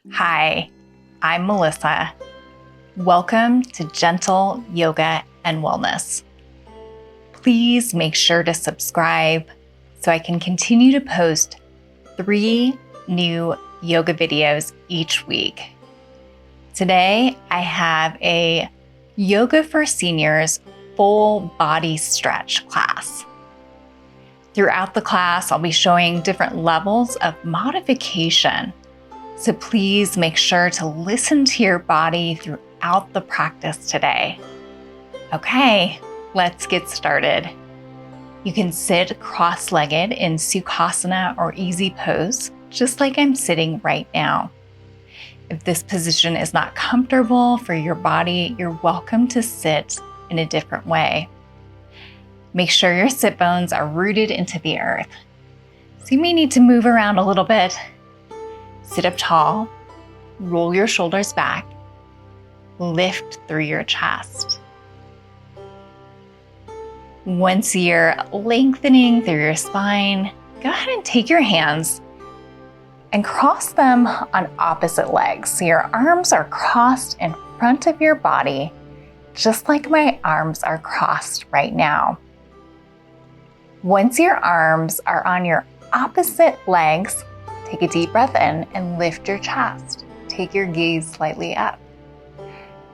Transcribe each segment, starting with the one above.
Hi, I'm Melissa. Welcome to Gentle Yoga and Wellness. Please make sure to subscribe so I can continue to post 3 new yoga videos each week. Today, I have a Yoga for Seniors full body stretch class. Throughout the class, I'll be showing different levels of modification. So please make sure to listen to your body throughout the practice today. Okay, let's get started. You can sit cross-legged in Sukhasana or easy pose, just like I'm sitting right now. If this position is not comfortable for your body, you're welcome to sit in a different way. Make sure your sit bones are rooted into the earth. So you may need to move around a little bit. Sit up tall, roll your shoulders back, lift through your chest. Once you're lengthening through your spine, go ahead and take your hands and cross them on opposite legs. So your arms are crossed in front of your body, just like my arms are crossed right now. Once your arms are on your opposite legs, take a deep breath in and lift your chest. Take your gaze slightly up.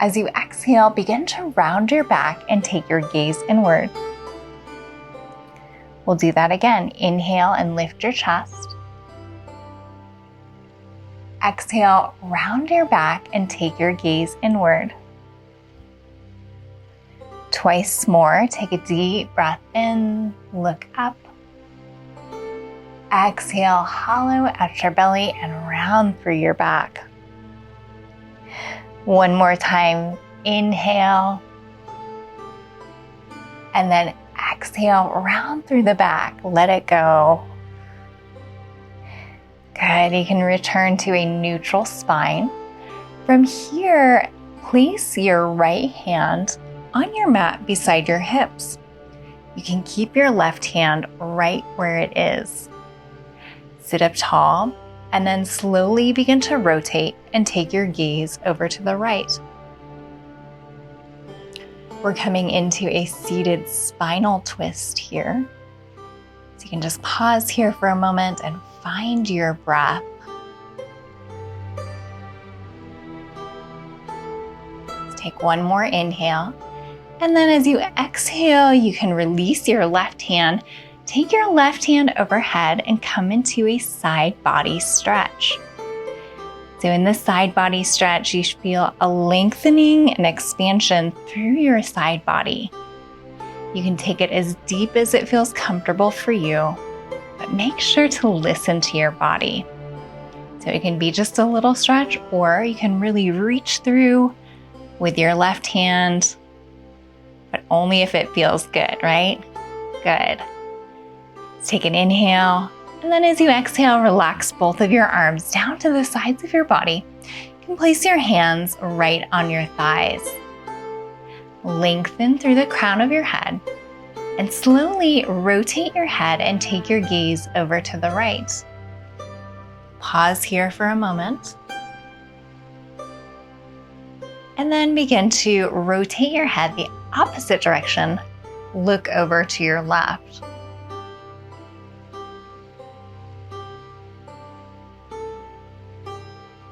As you exhale, begin to round your back and take your gaze inward. We'll do that again. Inhale and lift your chest. Exhale, round your back and take your gaze inward. Twice more, take a deep breath in, look up. Exhale, hollow out your belly and round through your back. One more time, inhale. And then exhale, round through the back, let it go. Good, you can return to a neutral spine. From here, place your right hand on your mat beside your hips. You can keep your left hand right where it is. Sit up tall, and then slowly begin to rotate and take your gaze over to the right. We're coming into a seated spinal twist here. So you can just pause here for a moment and find your breath. Let's take one more inhale. And then as you exhale, you can release your left hand. Take your left hand overhead and come into a side body stretch. So in the side body stretch, you feel a lengthening and expansion through your side body. You can take it as deep as it feels comfortable for you, but make sure to listen to your body. So it can be just a little stretch, or you can really reach through with your left hand, but only if it feels good, right? Good. Take an inhale, and then as you exhale, relax both of your arms down to the sides of your body. You can place your hands right on your thighs. Lengthen through the crown of your head, and slowly rotate your head and take your gaze over to the right. Pause here for a moment, and then begin to rotate your head the opposite direction. Look over to your left.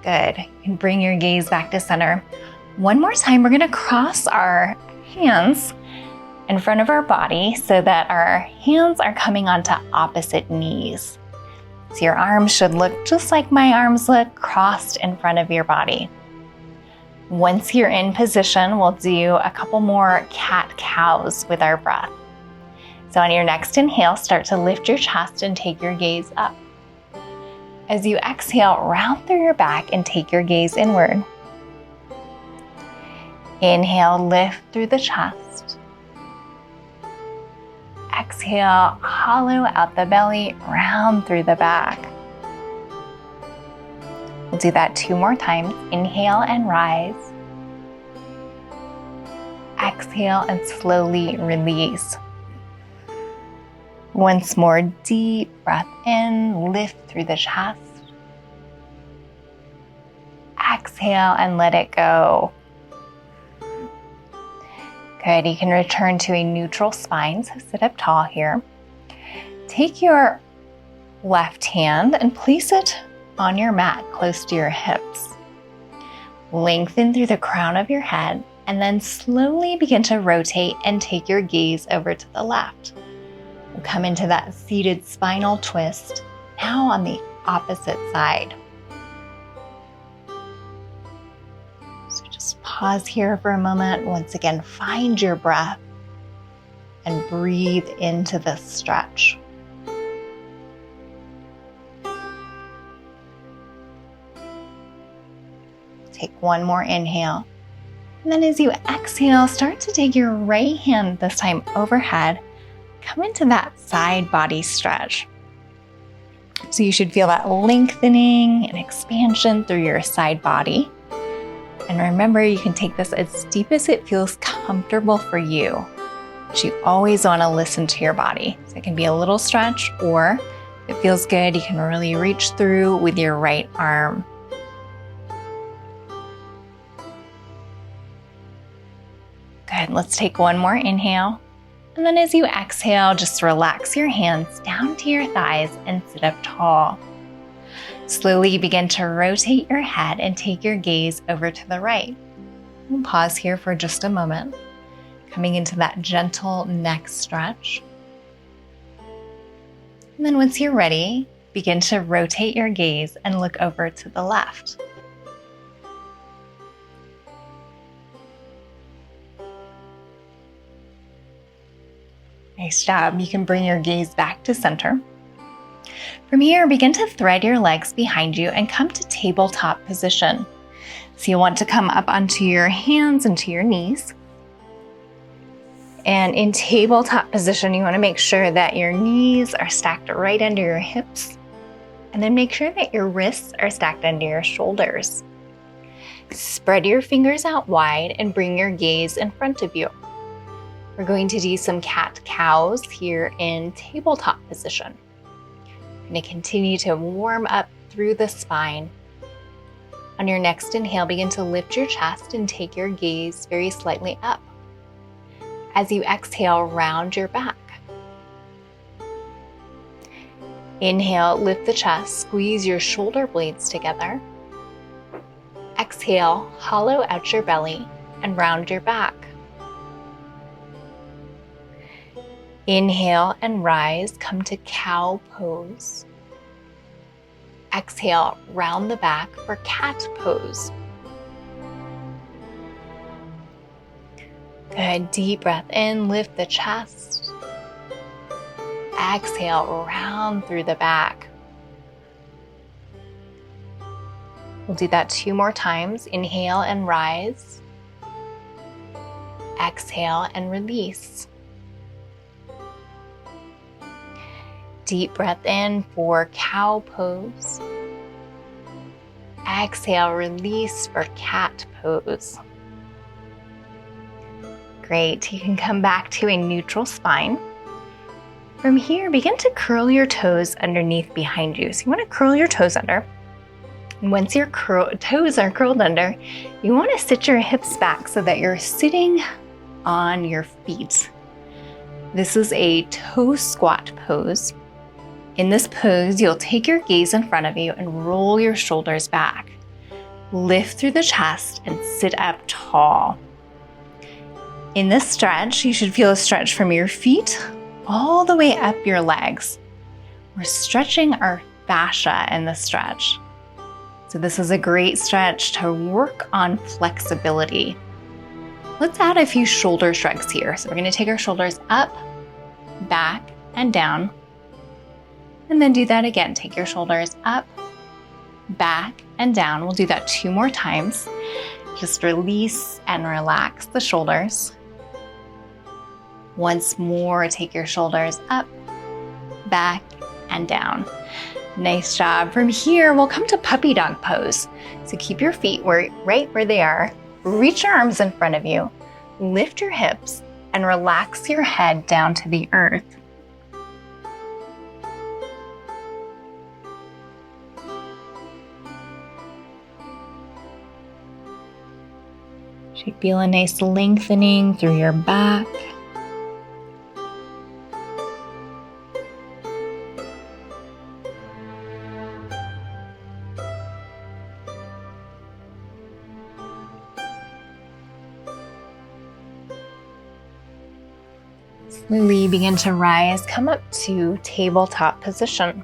Good. You can bring your gaze back to center. One more time, we're going to cross our hands in front of our body so that our hands are coming onto opposite knees. So your arms should look just like my arms look, crossed in front of your body. Once you're in position, we'll do a couple more cat-cows with our breath. So on your next inhale, start to lift your chest and take your gaze up. As you exhale, round through your back and take your gaze inward. Inhale, lift through the chest. Exhale, hollow out the belly, round through the back. We'll do that 2 more times. Inhale and rise. Exhale and slowly release. Once more, deep breath in, lift through the chest. exhale and let it go. Good, you can return to a neutral spine, so sit up tall here. Take your left hand and place it on your mat close to your hips. Lengthen through the crown of your head and then slowly begin to rotate and take your gaze over to the left. We'll come into that seated spinal twist, now on the opposite side. So just pause here for a moment. Once again, find your breath and breathe into this stretch. Take one more inhale. And then as you exhale, start to take your right hand, this time overhead, come into that side body stretch. So you should feel that lengthening and expansion through your side body. And remember, you can take this as deep as it feels comfortable for you. But you always want to listen to your body. So it can be a little stretch, or if it feels good, you can really reach through with your right arm. Good, let's take one more inhale. And then as you exhale, just relax your hands down to your thighs and sit up tall. Slowly begin to rotate your head and take your gaze over to the right. We'll pause here for just a moment, coming into that gentle neck stretch. And then once you're ready, begin to rotate your gaze and look over to the left. Nice job. You can bring your gaze back to center. From here, begin to thread your legs behind you and come to tabletop position. So you'll want to come up onto your hands and to your knees. And in tabletop position, you want to make sure that your knees are stacked right under your hips. And then make sure that your wrists are stacked under your shoulders. Spread your fingers out wide and bring your gaze in front of you. We're going to do some cat-cows here in tabletop position. You're going to continue to warm up through the spine. On your next inhale, begin to lift your chest and take your gaze very slightly up. As you exhale, round your back. Inhale, lift the chest, squeeze your shoulder blades together. Exhale, hollow out your belly and round your back. Inhale and rise, come to cow pose. Exhale, round the back for cat pose. Good, deep breath in, lift the chest. Exhale, round through the back. We'll do that 2 more times. Inhale and rise. Exhale and release. Deep breath in for cow pose. Exhale, release for cat pose. Great, you can come back to a neutral spine. From here, begin to curl your toes underneath behind you. So you want to curl your toes under. And once your toes are curled under, you want to sit your hips back so that you're sitting on your feet. This is a toe squat pose. In this pose, you'll take your gaze in front of you and roll your shoulders back. Lift through the chest and sit up tall. In this stretch, you should feel a stretch from your feet all the way up your legs. We're stretching our fascia in the stretch. So this is a great stretch to work on flexibility. Let's add a few shoulder shrugs here. So we're going to take our shoulders up, back, and down. And then do that again. Take your shoulders up, back, and down. We'll do that 2 more times. Just release and relax the shoulders. Once more, take your shoulders up, back, and down. Nice job. From here, we'll come to puppy dog pose. So keep your feet right where they are. Reach your arms in front of you. Lift your hips and relax your head down to the earth. You feel a nice lengthening through your back. Slowly begin to rise, come up to tabletop position.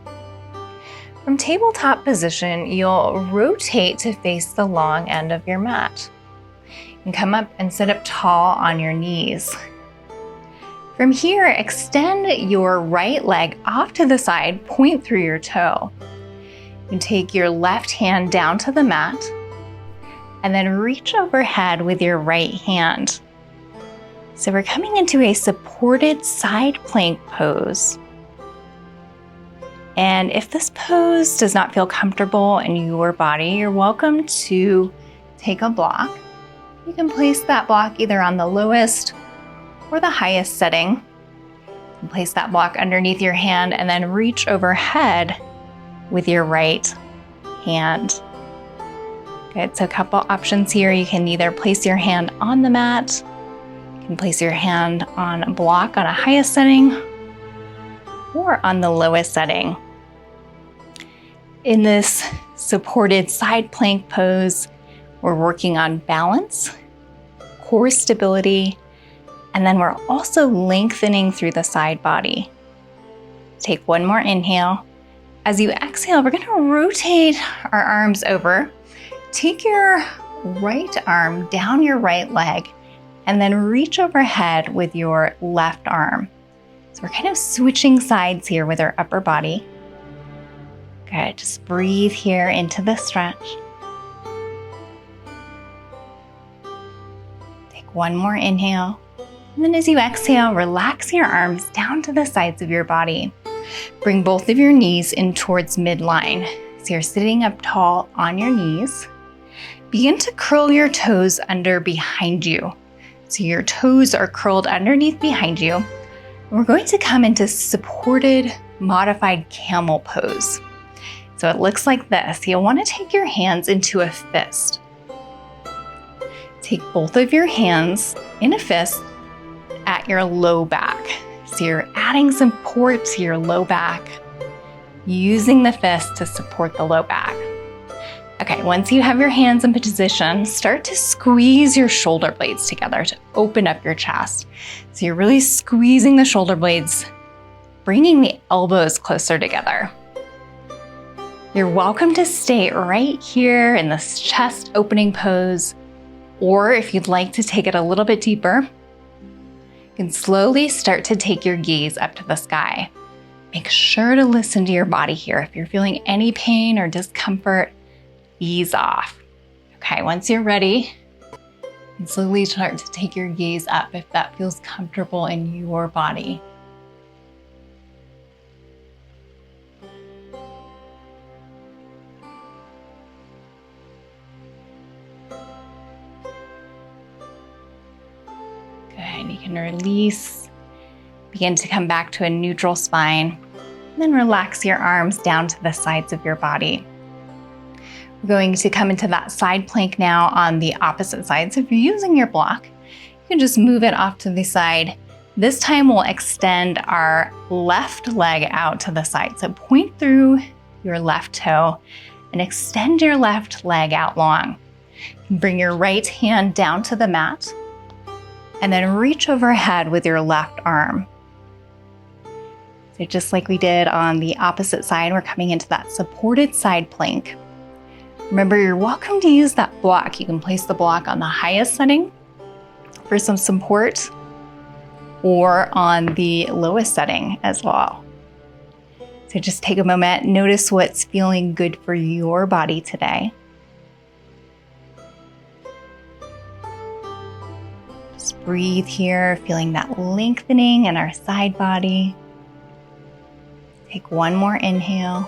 From tabletop position, you'll rotate to face the long end of your mat. And come up and sit up tall on your knees. From here, extend your right leg off to the side, point through your toe. You take your left hand down to the mat, and then reach overhead with your right hand. So we're coming into a supported side plank pose. And if this pose does not feel comfortable in your body, you're welcome to take a block. You can place that block either on the lowest or the highest setting. You can place that block underneath your hand and then reach overhead with your right hand. Good, so a couple options here. You can either place your hand on the mat, you can place your hand on a block on a highest setting, or on the lowest setting. In this supported side plank pose, we're working on balance, core stability, and then we're also lengthening through the side body. Take one more inhale. As you exhale, we're going to rotate our arms over. Take your right arm down your right leg and then reach overhead with your left arm. So we're kind of switching sides here with our upper body. Good, just breathe here into the stretch. Take one more inhale. And then as you exhale, relax your arms down to the sides of your body. Bring both of your knees in towards midline. So you're sitting up tall on your knees. Begin to curl your toes under behind you. So your toes are curled underneath behind you. We're going to come into supported modified camel pose. So it looks like this. You'll want to take your hands into a fist. Take both of your hands in a fist at your low back. So you're adding support to your low back, using the fist to support the low back. Okay, once you have your hands in position, start to squeeze your shoulder blades together to open up your chest. So you're really squeezing the shoulder blades, bringing the elbows closer together. You're welcome to stay right here in this chest opening pose, or if you'd like to take it a little bit deeper, you can slowly start to take your gaze up to the sky. Make sure to listen to your body here. If you're feeling any pain or discomfort, ease off. Okay, once you're ready, you can slowly start to take your gaze up if that feels comfortable in your body. Good, you can release, begin to come back to a neutral spine, and then relax your arms down to the sides of your body. We're going to come into that side plank now on the opposite side. So if you're using your block, you can just move it off to the side. This time we'll extend our left leg out to the side. So point through your left toe and extend your left leg out long. You can bring your right hand down to the mat and then reach overhead with your left arm. So just like we did on the opposite side, we're coming into that supported side plank. Remember, you're welcome to use that block. You can place the block on the highest setting for some support or on the lowest setting as well. So just take a moment, notice what's feeling good for your body today. Just breathe here, feeling that lengthening in our side body. Take one more inhale.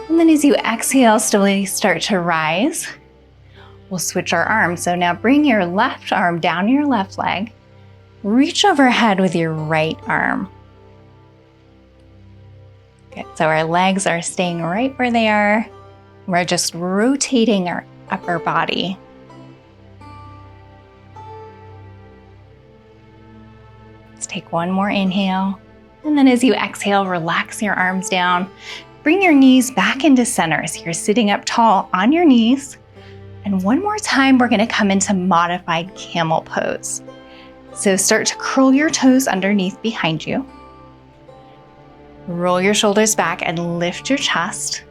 And then as you exhale, slowly start to rise. We'll switch our arms. So now bring your left arm down your left leg. Reach overhead with your right arm. Good, so our legs are staying right where they are. We're just rotating our upper body. take one more inhale. And then as you exhale, relax your arms down. Bring your knees back into center. So you're sitting up tall on your knees. And one more time, we're going to come into modified camel pose. So start to curl your toes underneath behind you. Roll your shoulders back and lift your chest.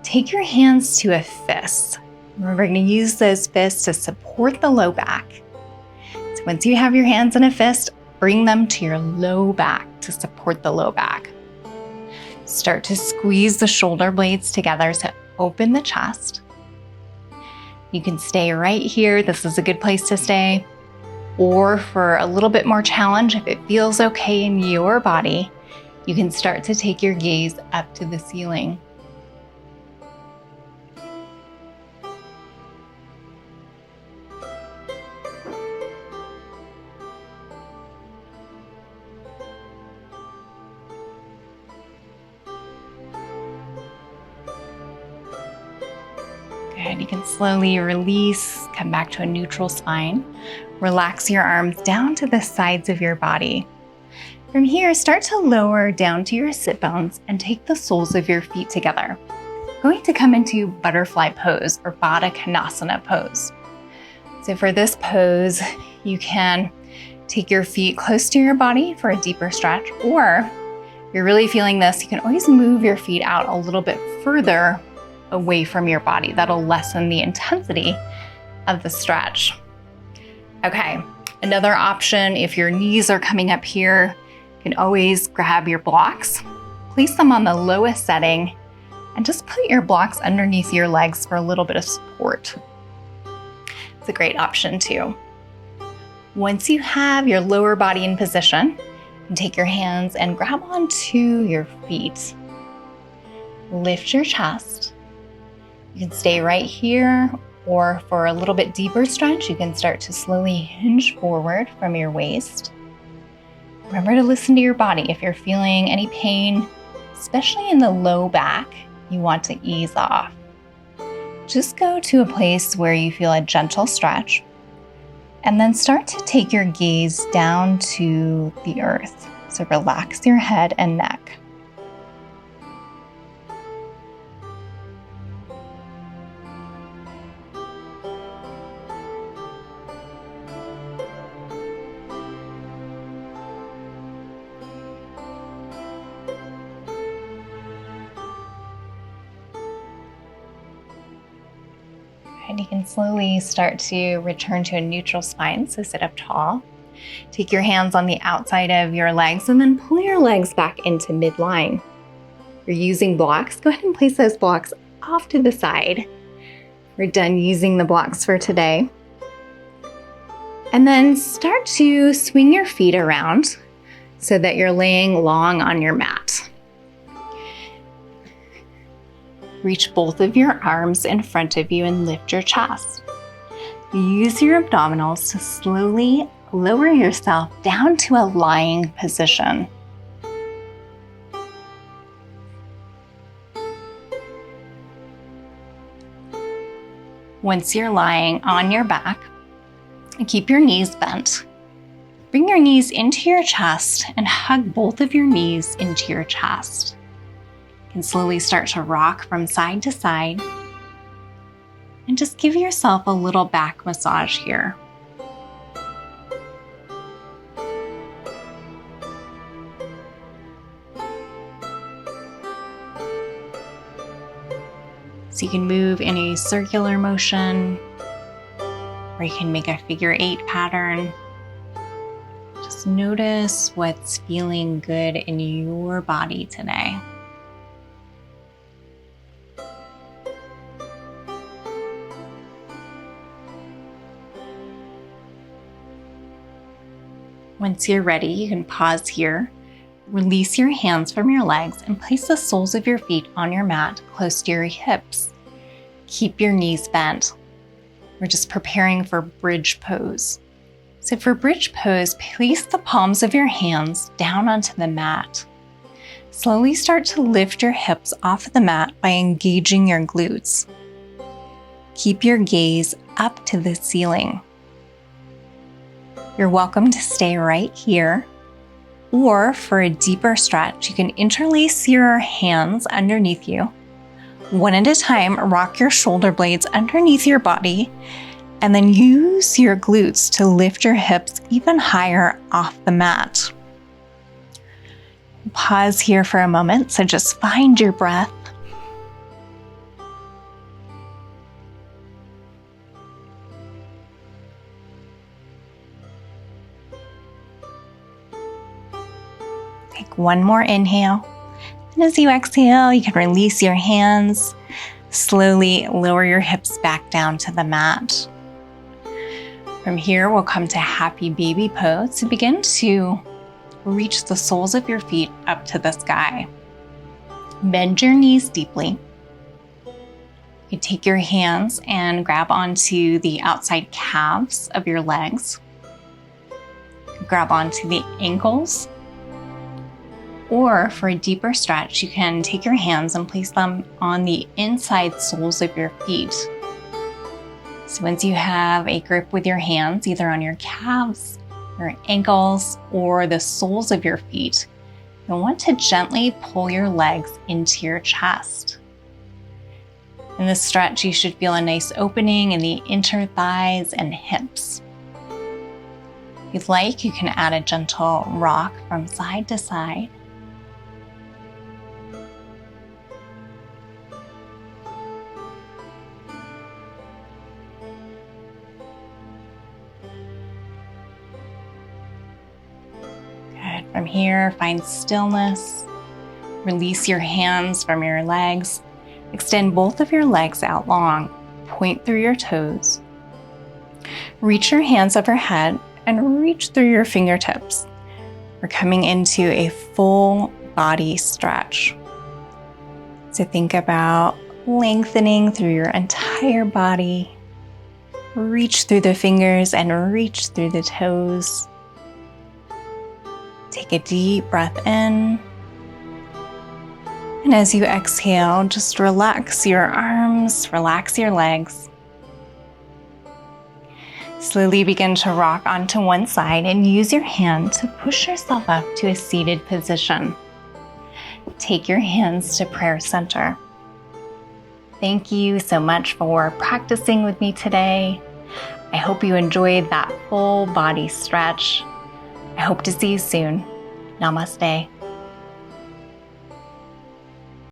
Take your hands to a fist. Remember, we're going to use those fists to support the low back. So once you have your hands in a fist, bring them to your low back to support the low back. Start to squeeze the shoulder blades together to open the chest. You can stay right here. This is a good place to stay. Or for a little bit more challenge, if it feels okay in your body, you can start to take your gaze up to the ceiling. Good. You can slowly release, come back to a neutral spine. Relax your arms down to the sides of your body. From here, start to lower down to your sit bones and take the soles of your feet together. Going to come into butterfly pose or Baddha Konasana pose. So for this pose, you can take your feet close to your body for a deeper stretch, or if you're really feeling this, you can always move your feet out a little bit further away from your body. That'll lessen the intensity of the stretch. Okay, another option, if your knees are coming up here, you can always grab your blocks, place them on the lowest setting, and just put your blocks underneath your legs for a little bit of support. It's a great option too. Once you have your lower body in position, you can take your hands and grab onto your feet. Lift your chest. You can stay right here, or for a little bit deeper stretch, you can start to slowly hinge forward from your waist. Remember to listen to your body. If you're feeling any pain, especially in the low back, you want to ease off. Just go to a place where you feel a gentle stretch, and then start to take your gaze down to the earth. So relax your head and neck. And you can slowly start to return to a neutral spine, so sit up tall. Take your hands on the outside of your legs and then pull your legs back into midline. If you're using blocks, go ahead and place those blocks off to the side. We're done using the blocks for today. And then start to swing your feet around so that you're laying long on your mat. Reach both of your arms in front of you and lift your chest. Use your abdominals to slowly lower yourself down to a lying position. Once you're lying on your back, keep your knees bent. Bring your knees into your chest and hug both of your knees into your chest. You can slowly start to rock from side to side and just give yourself a little back massage here. So you can move in a circular motion, or you can make a figure 8 pattern. Just notice what's feeling good in your body today. Once you're ready, you can pause here, release your hands from your legs, and place the soles of your feet on your mat close to your hips. Keep your knees bent. We're just preparing for bridge pose. So for bridge pose, place the palms of your hands down onto the mat. Slowly start to lift your hips off the mat by engaging your glutes. Keep your gaze up to the ceiling. You're welcome to stay right here. Or for a deeper stretch, you can interlace your hands underneath you. One at a time, rock your shoulder blades underneath your body, and then use your glutes to lift your hips even higher off the mat. Pause here for a moment, so just find your breath. Take one more inhale. And as you exhale, you can release your hands. Slowly lower your hips back down to the mat. From here, we'll come to happy baby pose. So begin to reach the soles of your feet up to the sky. Bend your knees deeply. You take your hands and grab onto the outside calves of your legs. Grab onto the ankles. Or for a deeper stretch, you can take your hands and place them on the inside soles of your feet. So once you have a grip with your hands, either on your calves, your ankles, or the soles of your feet, you'll want to gently pull your legs into your chest. In this stretch, you should feel a nice opening in the inner thighs and hips. If you'd like, you can add a gentle rock from side to side. From here, find stillness. Release your hands from your legs. Extend both of your legs out long. Point through your toes. Reach your hands overhead and reach through your fingertips. We're coming into a full body stretch. So think about lengthening through your entire body. Reach through the fingers and reach through the toes. Take a deep breath in. And as you exhale, just relax your arms, relax your legs. Slowly begin to rock onto one side and use your hand to push yourself up to a seated position. Take your hands to prayer center. Thank you so much for practicing with me today. I hope you enjoyed that full body stretch. I hope to see you soon. Namaste.